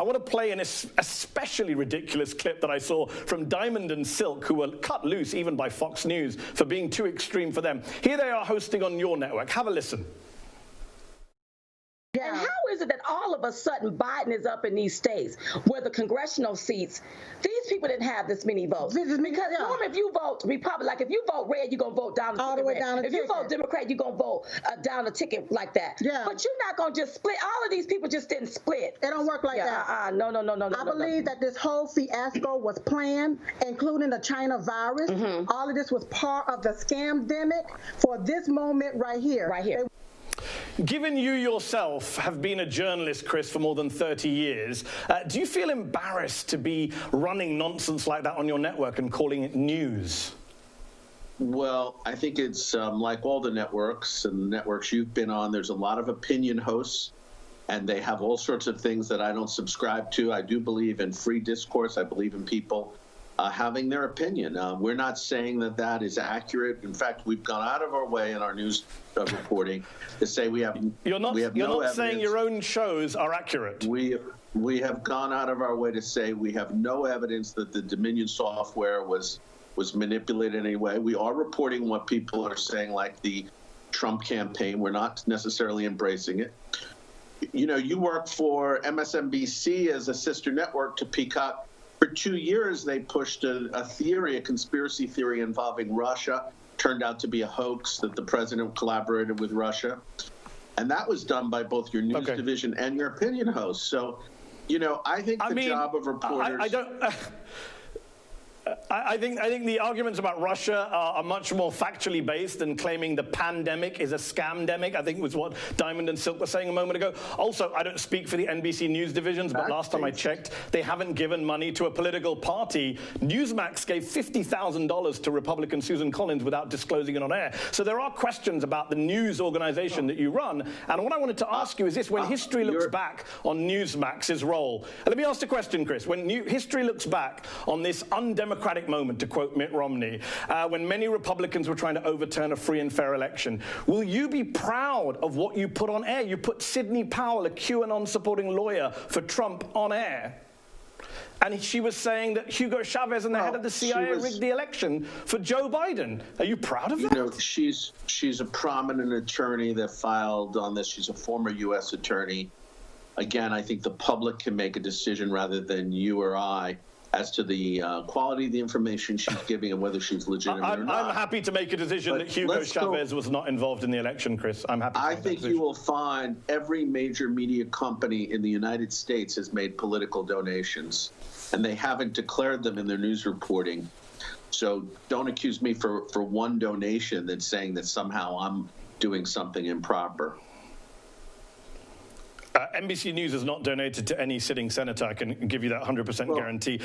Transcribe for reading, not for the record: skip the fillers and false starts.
want to play an especially ridiculous clip that I saw from Diamond and Silk, who were cut loose even by Fox News for being too extreme for them. Here they are hosting on your network. Have a listen. And how is it that all of a sudden Biden is up in these states where the congressional seats, these people didn't have this many votes? Because normally if you vote Republican, like if you vote red, you're going to vote down the ticket red. If you vote Democrat, you're going to vote down the ticket like that. Yeah. But you're not going to just split. All of these people just didn't split. It don't work like that. No. I believe that this whole fiasco was planned, including the China virus. All of this was part of the scamdemic for this moment right here. Right here. Given you yourself have been a journalist, Chris, for more than 30 years, do you feel embarrassed to be running nonsense like that on your network and calling it news? Well, I think it's like all the networks and the networks you've been on, there's a lot of opinion hosts, and they have all sorts of things that I don't subscribe to. I do believe in free discourse. I believe in people having their opinion. We're not saying that that is accurate. In fact, we've gone out of our way in our news reporting to say we have You're not saying your own shows are accurate. We have gone out of our way to say we have no evidence that the Dominion software was manipulated in any way. We are reporting what people are saying, like the Trump campaign. We're not necessarily embracing it. You know, you work for MSNBC as a sister network to Peacock. For 2 years, they pushed a conspiracy theory involving Russia. Turned out to be a hoax, that the president collaborated with Russia. And that was done by both your news division and your opinion hosts. So, you know, I think the job of reporters... I think the arguments about Russia are much more factually based than claiming the pandemic is a scamdemic, I think was what Diamond and Silk were saying a moment ago. Also, I don't speak for the NBC News divisions, but last time I checked, they haven't given money to a political party. Newsmax gave $50,000 to Republican Susan Collins without disclosing it on air. So there are questions about the news organization that you run. And what I wanted to ask you is this: when history looks back on Newsmax's role, and let me ask the question, Chris, when history looks back on this undemocratic moment, to quote Mitt Romney, when many Republicans were trying to overturn a free and fair election, will you be proud of what you put on air? You put Sidney Powell, a QAnon-supporting lawyer for Trump, on air. And she was saying that Hugo Chavez and the head of the CIA rigged the election for Joe Biden. Are you proud of that? You know, she's a prominent attorney that filed on this. She's a former U.S. attorney. Again, I think the public can make a decision rather than you or I as to the quality of the information she's giving and whether she's legitimate or not. I'm happy to make a decision that Hugo Chavez was not involved in the election, Chris. I'm happy to I think you will find every major media company in the United States has made political donations, and they haven't declared them in their news reporting. So don't accuse me for one donation that's saying that somehow I'm doing something improper. NBC News has not donated to any sitting senator. I can give you that 100% guarantee.